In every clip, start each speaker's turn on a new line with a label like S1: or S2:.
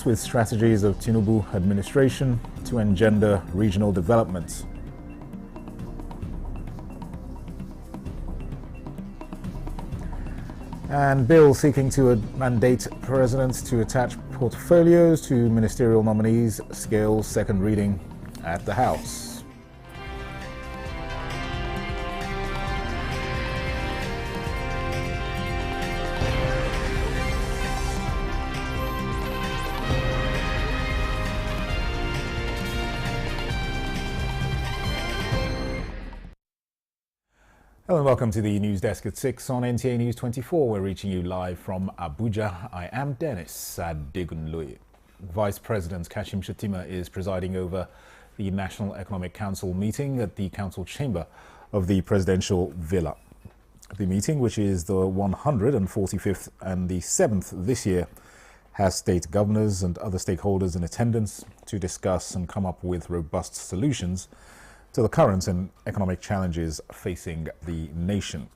S1: With strategies of Tinubu administration to engender regional development. And bill seeking to mandate presidents to attach portfolios to ministerial nominees scales second reading at the House. Hello and welcome to the news desk at 6 on Nta News24. We're reaching you live from Abuja. I am Dennis Adegunloye. Vice President Kashim Shettima is presiding over the National Economic Council meeting at the council chamber of the presidential villa. The meeting, which is the 145th and the 7th this year, has state governors and other stakeholders in attendance to discuss and come up with robust solutions to the current and economic challenges facing the nation.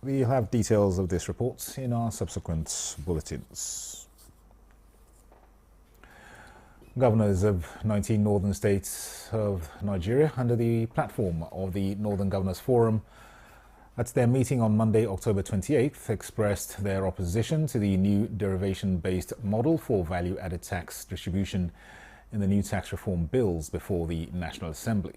S1: We'll have details of this report in our subsequent bulletins. Governors of 19 northern states of Nigeria, under the platform of the Northern Governors Forum, at their meeting on Monday, October 28th, expressed their opposition to the new derivation-based model for value-added tax distribution in the new tax reform bills before the National Assembly.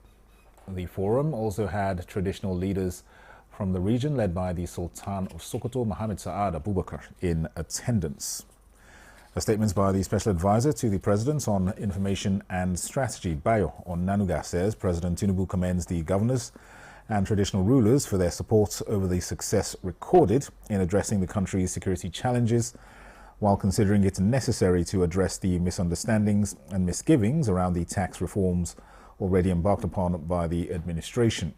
S1: The forum also had traditional leaders from the region led by the Sultan of Sokoto, Mohammed Saad Abubakar, in attendance. A statement by the Special Advisor to the President on Information and Strategy, Bayo Onanuga, says President Tinubu commends the governors and traditional rulers for their support over the success recorded in addressing the country's security challenges, while considering it necessary to address the misunderstandings and misgivings around the tax reforms already embarked upon by the administration.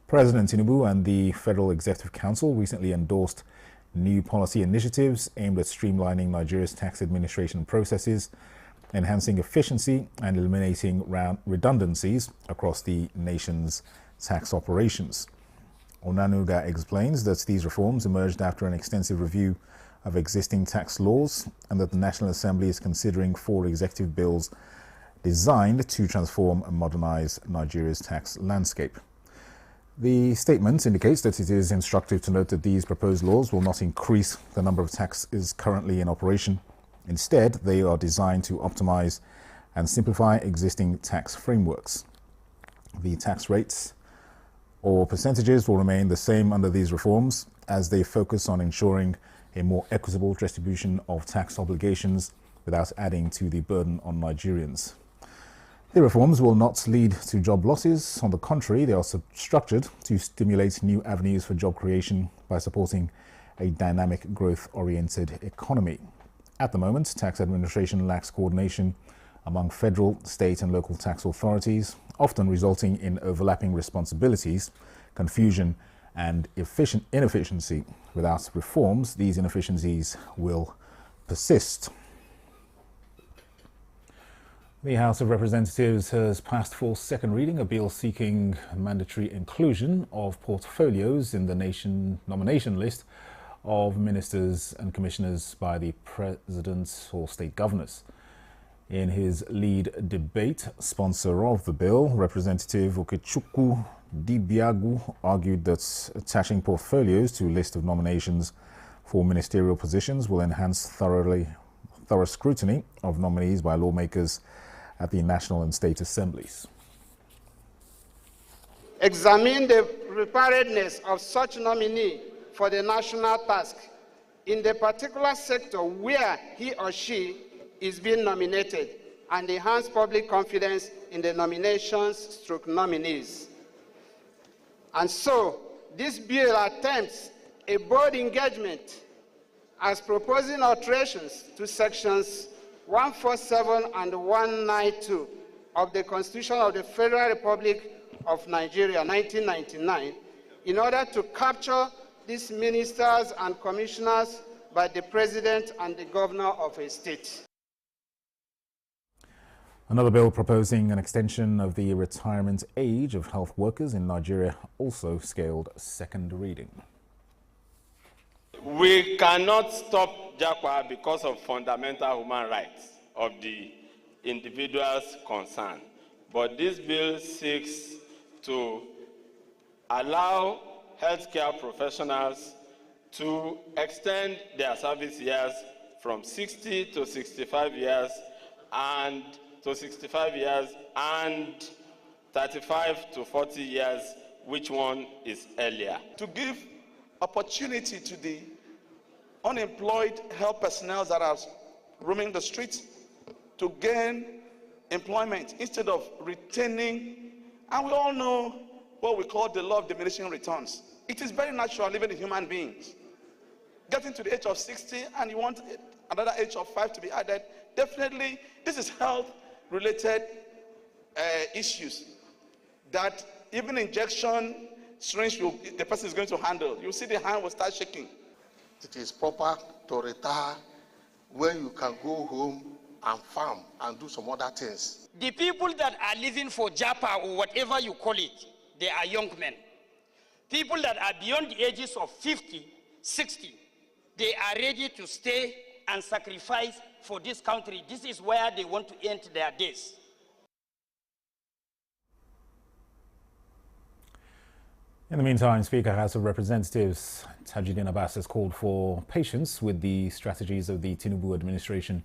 S1: President Tinubu and the Federal Executive Council recently endorsed new policy initiatives aimed at streamlining Nigeria's tax administration processes, enhancing efficiency and eliminating redundancies across the nation's tax operations. Onanuga explains that these reforms emerged after an extensive review of existing tax laws and that the National Assembly is considering 4 executive bills designed to transform and modernize Nigeria's tax landscape. The statement indicates that it is instructive to note that these proposed laws will not increase the number of taxes currently in operation. Instead, they are designed to optimize and simplify existing tax frameworks. The tax rates or percentages will remain the same under these reforms as they focus on ensuring a more equitable distribution of tax obligations without adding to the burden on Nigerians. The reforms will not lead to job losses. On the contrary, they are structured to stimulate new avenues for job creation by supporting a dynamic, growth-oriented economy. At the moment, tax administration lacks coordination among federal, state and local tax authorities, often resulting in overlapping responsibilities, confusion and inefficiency. Without reforms, these inefficiencies will persist. The House of Representatives has passed for second reading a bill seeking mandatory inclusion of portfolios in the nation nomination list of ministers and commissioners by the president or state governors. In his lead debate, sponsor of the bill, Representative Okechukwu Dibiagu, argued that attaching portfolios to a list of nominations for ministerial positions will enhance thorough scrutiny of nominees by lawmakers at the National and State Assemblies.
S2: Examine the preparedness of such nominee for the national task in the particular sector where he or she is being nominated and enhance public confidence in the nominations/nominees. And so, this bill attempts a bold engagement as proposing alterations to sections 147 and 192 of the Constitution of the Federal Republic of Nigeria, 1999, in order to capture these ministers and commissioners by the president and the governor of a state.
S1: Another bill proposing an extension of the retirement age of health workers in Nigeria also scaled second reading.
S3: We cannot stop Japa because of fundamental human rights. of the individuals concerned. But this bill seeks to allow healthcare professionals to extend their service years from 60 to 65 years and 35 to 40 years, which one is earlier.
S4: To give opportunity to the unemployed health personnel that are roaming the streets to gain employment instead of retaining. And we all know what we call the law of diminishing returns. It is very natural, even in human beings. Getting to the age of 60 and you want another age of 5 to be added, definitely this is health-related issues that even injection syringe the person is going to handle. You see the hand will start shaking.
S5: It is proper to retire when you can go home and farm and do some other things.
S6: The people that are living for Japa or whatever you call it, they are young men. People that are beyond the ages of 50, 60, they are ready to stay and sacrifice for this country. This is where they want to end their days.
S1: In the meantime, Speaker House of Representatives Tajuddin Abbas has called for patience with the strategies of the Tinubu administration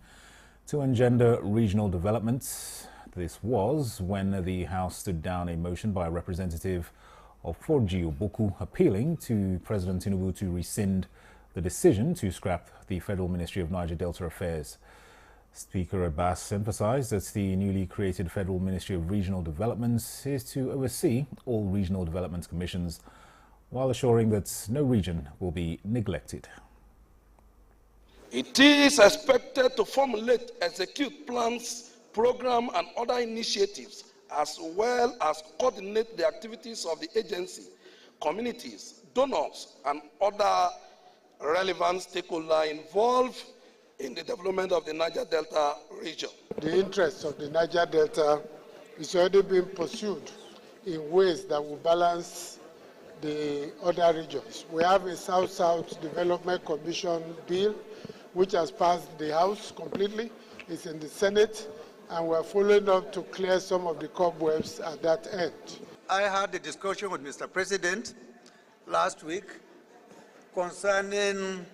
S1: to engender regional development. This was when the House stood down a motion by a representative of Forji Oboku appealing to President Tinubu to rescind the decision to scrap the Federal Ministry of Niger Delta Affairs. Speaker Abbas emphasized that the newly created Federal Ministry of Regional Development is to oversee all regional development commissions, while assuring that no region will be neglected.
S4: It is expected to formulate, execute plans, program, and other initiatives, as well as coordinate the activities of the agency, communities, donors, and other relevant stakeholders involved in the development of the Niger Delta region.
S7: The interests of the Niger Delta is already being pursued in ways that will balance the other regions. We have a South-South Development Commission bill, which has passed the House completely. It's in the Senate, and we're following up to clear some of the cobwebs at that end.
S8: I had a discussion with Mr. President last week concerning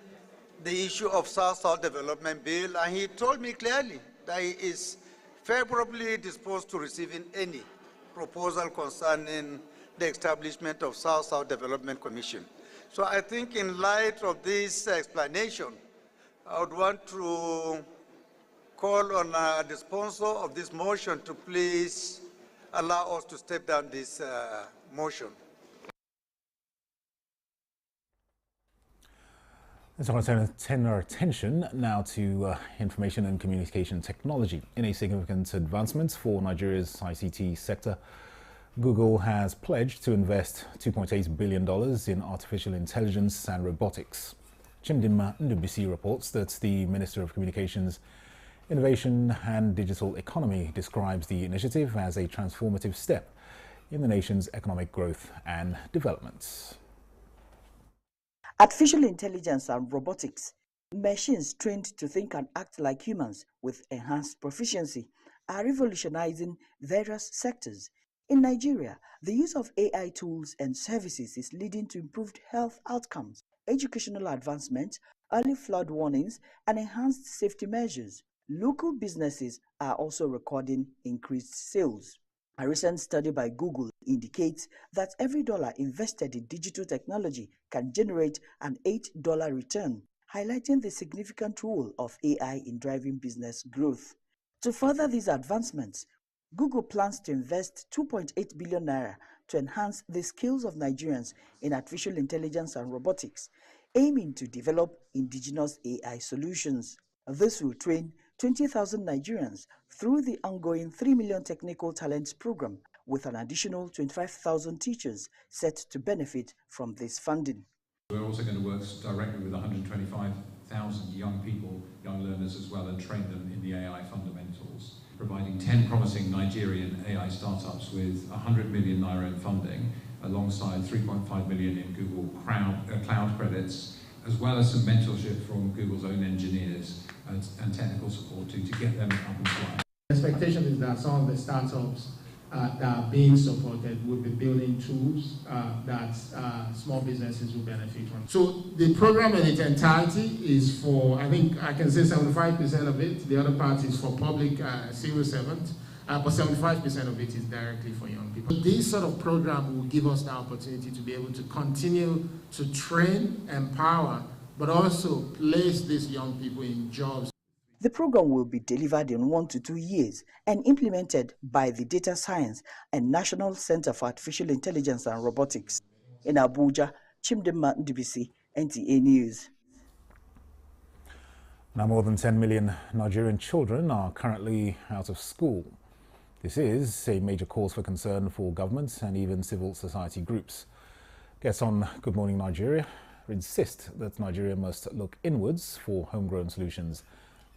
S8: the issue of South-South Development Bill, and he told me clearly that he is favorably disposed to receiving any proposal concerning the establishment of South-South Development Commission. So I think in light of this explanation, I would want to call on the sponsor of this motion to please allow us to step down this motion.
S1: Let's turn our attention now to information and communication technology. In a significant advancement for Nigeria's ICT sector, Google has pledged to invest $2.8 billion in artificial intelligence and robotics. Chimdinma Ndubisi reports that the Minister of Communications, Innovation and Digital Economy describes the initiative as a transformative step in the nation's economic growth and development.
S9: Artificial intelligence and robotics, machines trained to think and act like humans with enhanced proficiency, are revolutionizing various sectors. In Nigeria, the use of AI tools and services is leading to improved health outcomes, educational advancement, early flood warnings, and enhanced safety measures. Local businesses are also recording increased sales. A recent study by Google indicates that every dollar invested in digital technology can generate an $8 return, highlighting the significant role of AI in driving business growth. To further these advancements, Google plans to invest 2.8 billion naira to enhance the skills of Nigerians in artificial intelligence and robotics, aiming to develop indigenous AI solutions. This will train 20,000 Nigerians through the ongoing 3 Million Technical Talents program, with an additional 25,000 teachers set to benefit from this funding.
S10: We're also going to work directly with 125,000 young people, young learners as well, and train them in the AI fundamentals, providing 10 promising Nigerian AI startups with 100 million naira in funding, alongside 3.5 million in Google cloud credits, as well as some mentorship from Google's own engineers and technical support to get them up and flying.
S11: The expectation is that some of the startups that are being supported will be building tools that small businesses will benefit from. So the program in its entirety is for, I think I can say 75% of it. The other part is for public civil servants, but 75% of it is directly for young people. This sort of program will give us the opportunity to be able to continue to train, empower, but also place these young people in jobs.
S9: The program will be delivered in 1 to 2 years and implemented by the Data Science and National Center for Artificial Intelligence and Robotics. In Abuja, Chimdema Ndubisi, Nta News.
S1: Now, more than 10 million Nigerian children are currently out of school. This is a major cause for concern for government and even civil society groups. Guests on Good Morning Nigeria insist that Nigeria must look inwards for homegrown solutions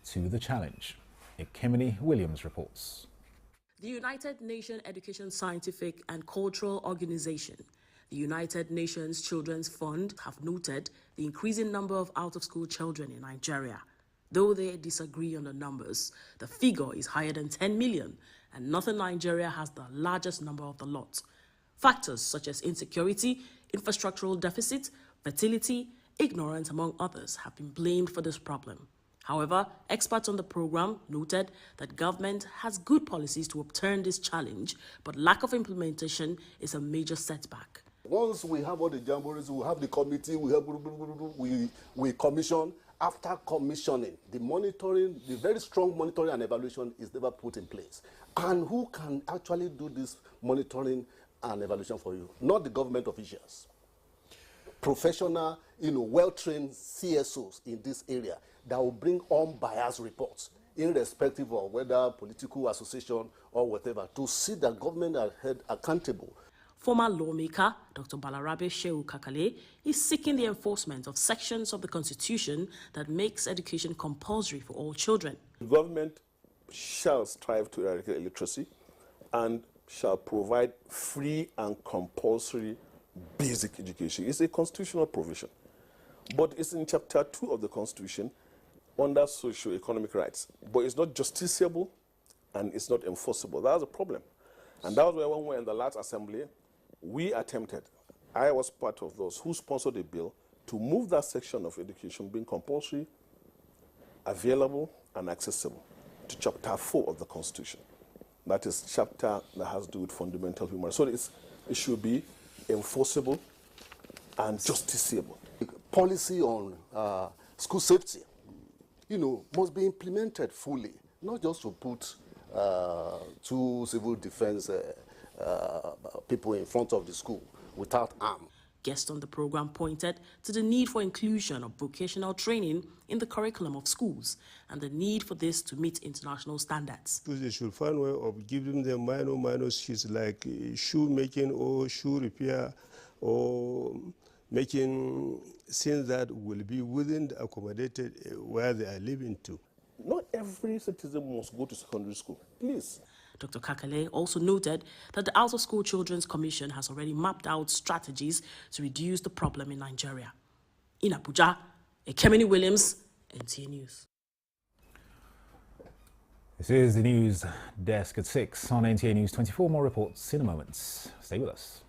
S1: to the challenge. Nta Williams reports.
S12: The United Nations Education, Scientific and Cultural Organization, the United Nations Children's Fund, have noted the increasing number of out-of-school children in Nigeria. Though they disagree on the numbers, the figure is higher than 10 million, and Northern Nigeria has the largest number of the lot. Factors such as insecurity, infrastructural deficit, fertility, ignorance, among others, have been blamed for this problem. However, experts on the program noted that government has good policies to upturn this challenge, but lack of implementation is a major setback.
S13: Once we have all the jamborees, we have the committee, we commission. After commissioning, the monitoring, the very strong monitoring and evaluation is never put in place. And who can actually do this monitoring and evaluation for you? Not the government officials. Professional, well-trained CSOs in this area that will bring unbiased reports, irrespective of whether political association or whatever, to see the government are held accountable.
S12: Former lawmaker Dr. Balarabe Shehu Kakale is seeking the enforcement of sections of the Constitution that makes education compulsory for all children.
S14: The government shall strive to eradicate illiteracy and shall provide free and compulsory basic education. It's a constitutional provision, but it's in Chapter 2 of the Constitution under socio-economic rights, but it's not justiciable and it's not enforceable. That's a problem. And that was why when we were in the last assembly, we attempted, I was part of those who sponsored a bill to move that section of education being compulsory, available, and accessible to Chapter 4 of the Constitution. That is chapter that has to do with fundamental human rights. So it should be enforceable and justiciable.
S13: Policy on school safety, must be implemented fully, not just to put two civil defense people in front of the school without arms.
S12: Guests on the program pointed to the need for inclusion of vocational training in the curriculum of schools and the need for this to meet international standards.
S15: They should find a way of giving them minor skills like shoe making or shoe repair or making things that will be within the accommodated where they are living to.
S14: Not every citizen must go to secondary school, please.
S12: Dr. Kakale also noted that the Out of School Children's Commission has already mapped out strategies to reduce the problem in Nigeria. In Abuja, Nta Williams, Nta News.
S1: This is the news desk at 6 on Nta News 24. More reports in a moment. Stay with us.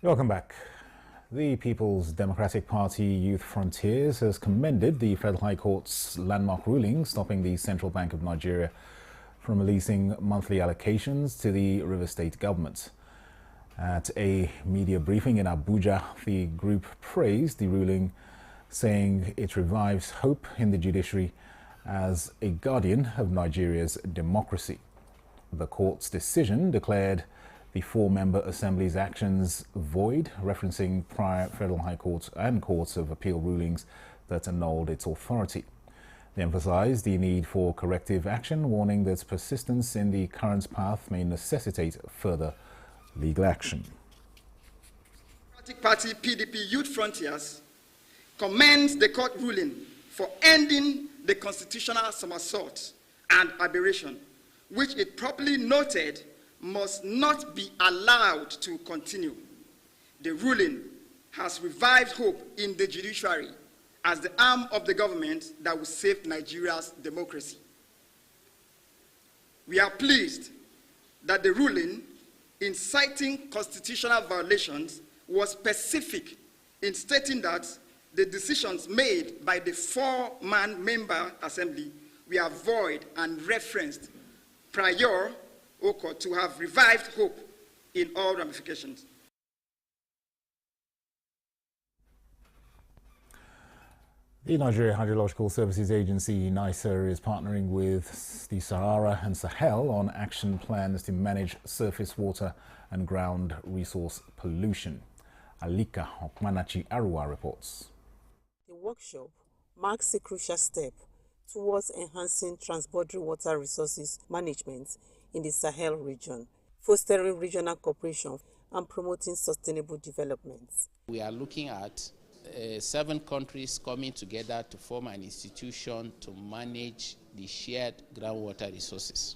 S1: Welcome back. The People's Democratic Party Youth Frontiers has commended the Federal High Court's landmark ruling stopping the Central Bank of Nigeria from releasing monthly allocations to the River State government. At a media briefing in Abuja, the group praised the ruling, saying it revives hope in the judiciary as a guardian of Nigeria's democracy. The court's decision declared the four-member Assembly's actions void, referencing prior Federal High Court and Courts of Appeal rulings that annulled its authority. They emphasized the need for corrective action, warning that persistence in the current path may necessitate further legal action.
S16: Democratic Party PDP Youth Frontiers commends the court ruling for ending the constitutional somersault and aberration, which it properly noted must not be allowed to continue. The ruling has revived hope in the judiciary as the arm of the government that will save Nigeria's democracy. We are pleased that the ruling, in citing constitutional violations, was specific in stating that the decisions made by the four-man member assembly were void and referenced prior to have revived hope in all ramifications.
S1: The Nigeria Hydrological Services Agency, NISA, is partnering with the Sahara and Sahel on action plans to manage surface water and ground resource pollution. Alika Okmanachi Arua reports.
S17: The workshop marks a crucial step towards enhancing transboundary water resources management in the Sahel region, fostering regional cooperation and promoting sustainable development.
S18: We are looking at 7 countries coming together to form an institution to manage the shared groundwater resources.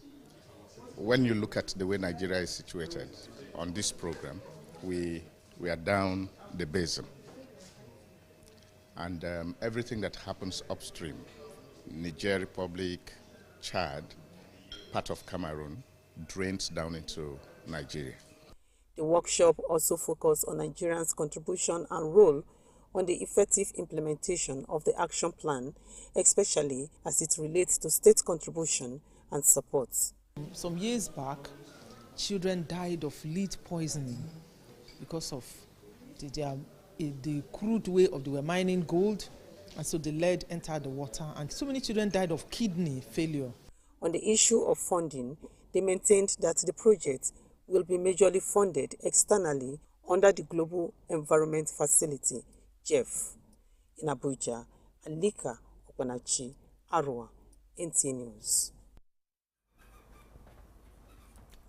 S19: When you look at the way Nigeria is situated on this program, we are down the basin. And everything that happens upstream, Niger Republic, Chad, part of Cameroon, drains down into Nigeria.
S17: The workshop also focused on Nigerians' contribution and role on the effective implementation of the action plan, especially as it relates to state contribution and support.
S20: Some years back, children died of lead poisoning because of the crude way of they were mining gold, and so the lead entered the water, and so many children died of kidney failure.
S17: On the issue of funding, they maintained that the project will be majorly funded externally under the Global Environment Facility, GEF. In Abuja, Alika Okmanachi Arua, Nta News.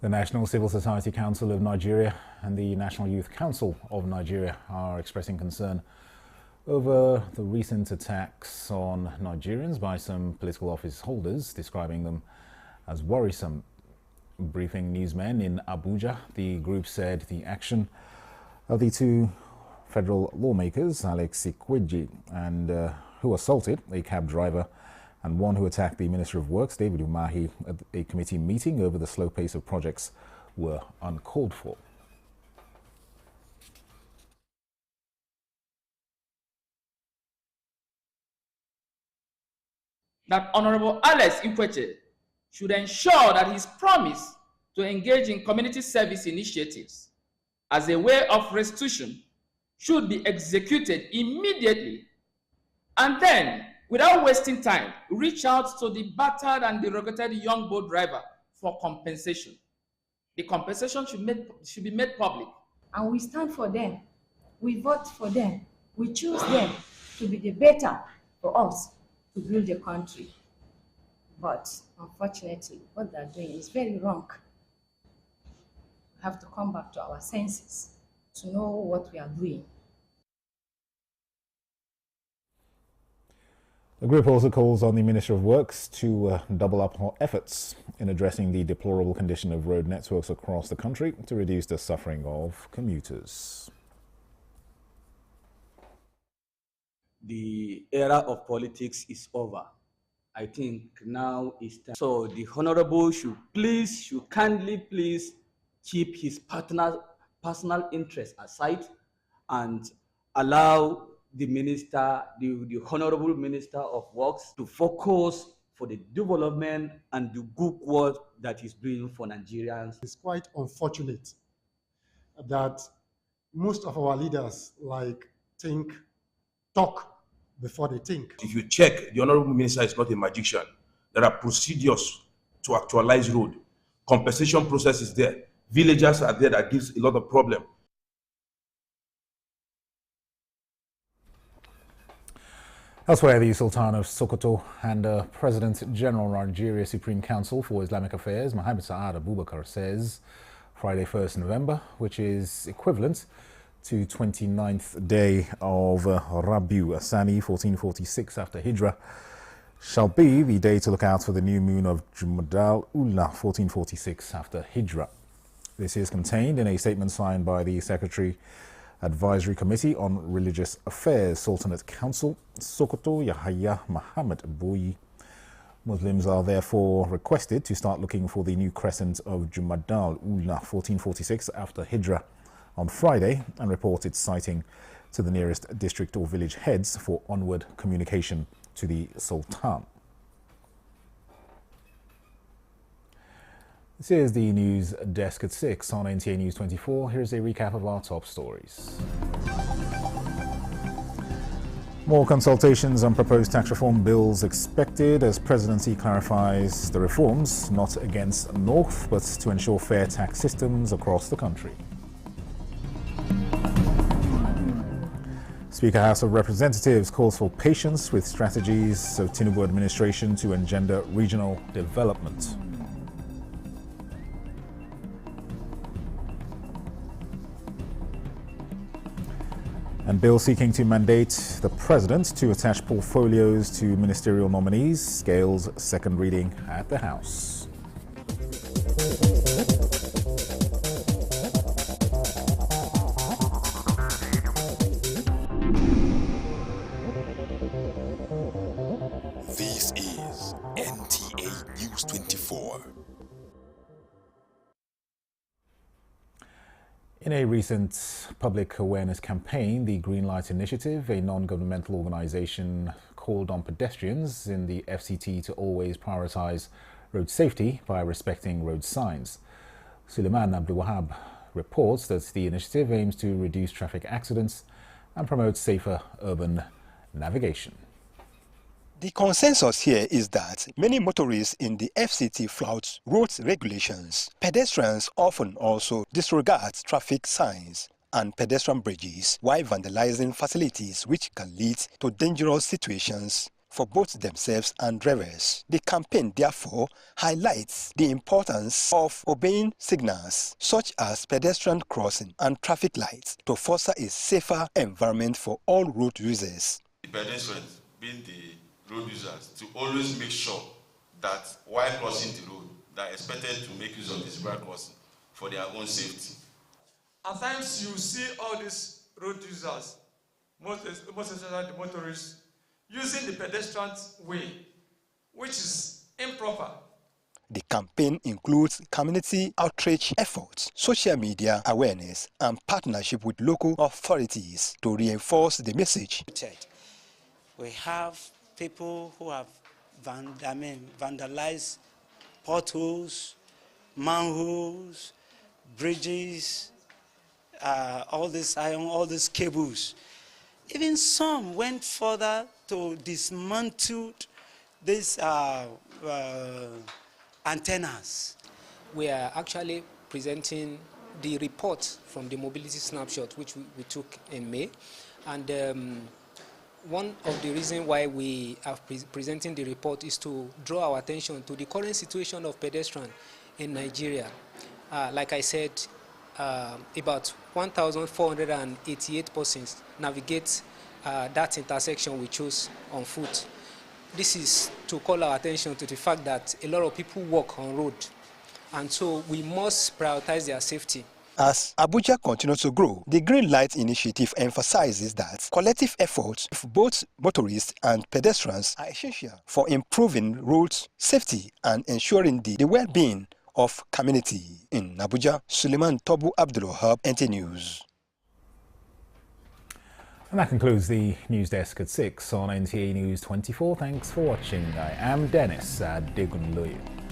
S1: The National Civil Society Council of Nigeria and the National Youth Council of Nigeria are expressing concern over the recent attacks on Nigerians by some political office holders, describing them as worrisome. Briefing newsmen in Abuja, the group said the action of the 2 federal lawmakers, Alex Ikweji, and who assaulted a cab driver, and one who attacked the Minister of Works, David Umahi, at a committee meeting over the slow pace of projects, were uncalled for.
S21: That Honorable Alex Ikweji should ensure that his promise to engage in community service initiatives as a way of restitution should be executed immediately, and then, without wasting time, reach out to the battered and derogated young boat driver for compensation. The compensation should be made public.
S22: And we stand for them. We vote for them. We choose them to be the better for us to build the country. But unfortunately, what they're doing is very wrong. We have to come back to our senses to know what we are doing.
S1: The group also calls on the Minister of Works to double up her efforts in addressing the deplorable condition of road networks across the country to reduce the suffering of commuters.
S23: The era of politics is over. I think now is time. So the Honorable should kindly please keep his personal interest aside and allow the minister, the Honorable Minister of Works, to focus for the development and the good work that he's doing for Nigerians.
S2: It's quite unfortunate that most of our leaders talk before they think.
S3: If you check, the Honorable Minister is not a magician. There are procedures to actualize road. Compensation process is there. Villagers are there that gives a lot of problem.
S1: Elsewhere, the Sultan of Sokoto and President General Nigeria Supreme Council for Islamic Affairs, Mohammed Saad Abubakar, says Friday 1st November, which is equivalent to 29th day of Rabiu Asani 1446 after Hijrah, shall be the day to look out for the new moon of Jumadal Ula 1446 after Hijrah. This is contained in a statement signed by the Secretary Advisory Committee on Religious Affairs, Sultanate Council, Sokoto Yahya Muhammad Boyi. Muslims are therefore requested to start looking for the new crescent of Jumadal Ula 1446 after Hijrah on Friday and report its sighting to the nearest district or village heads for onward communication to the Sultan. This is the news desk at 6 on Nta News24. Here's a recap of our top stories. More consultations on proposed tax reform bills expected as Presidency clarifies the reforms not against North but to ensure fair tax systems across the country. Speaker House of Representatives calls for patience with strategies of Tinubu administration to engender regional development. And bill seeking to mandate the president to attach portfolios to ministerial nominees scales second reading at the House.
S5: This is Nta News24.
S1: In a recent public awareness campaign, the Green Light Initiative, a non-governmental organization, called on pedestrians in the FCT to always prioritize road safety by respecting road signs. Suleiman Abdulwahab reports that the initiative aims to reduce traffic accidents and promote safer urban navigation.
S24: The consensus here is that many motorists in the FCT flout road regulations. Pedestrians often also disregard traffic signs and pedestrian bridges while vandalizing facilities which can lead to dangerous situations for both themselves and drivers. The campaign therefore highlights the importance of obeying signals such as pedestrian crossing and traffic lights to foster a safer environment for all road users.
S25: The pedestrians, being the road users, to always make sure that while crossing the road, they are expected to make use of this zebra crossing for their own safety.
S26: At times you see all these road users, most especially the motorists, using the pedestrian way, which is improper.
S24: The campaign includes community outreach efforts, social media awareness, and partnership with local authorities to reinforce the message.
S27: We have people who have vandalized potholes, manholes, bridges, all this iron, all these cables. Even some went further to dismantle these antennas.
S28: We are actually presenting the report from the mobility snapshot which we took in May, and one of the reasons why we are presenting the report is to draw our attention to the current situation of pedestrians in Nigeria. Like I said, about 1,488 persons navigate that intersection we chose on foot. This is to call our attention to the fact that a lot of people walk on road, and so we must prioritize their safety.
S24: As Abuja continues to grow, the Green Light Initiative emphasizes that collective efforts of both motorists and pedestrians are essential for improving road safety and ensuring the well-being of community. In Abuja, Suleiman Tobu Abdulwahab, Nta News.
S1: And that concludes the news desk at 6 on NTA News 24. Thanks for watching. I am Dennis Adegunloye.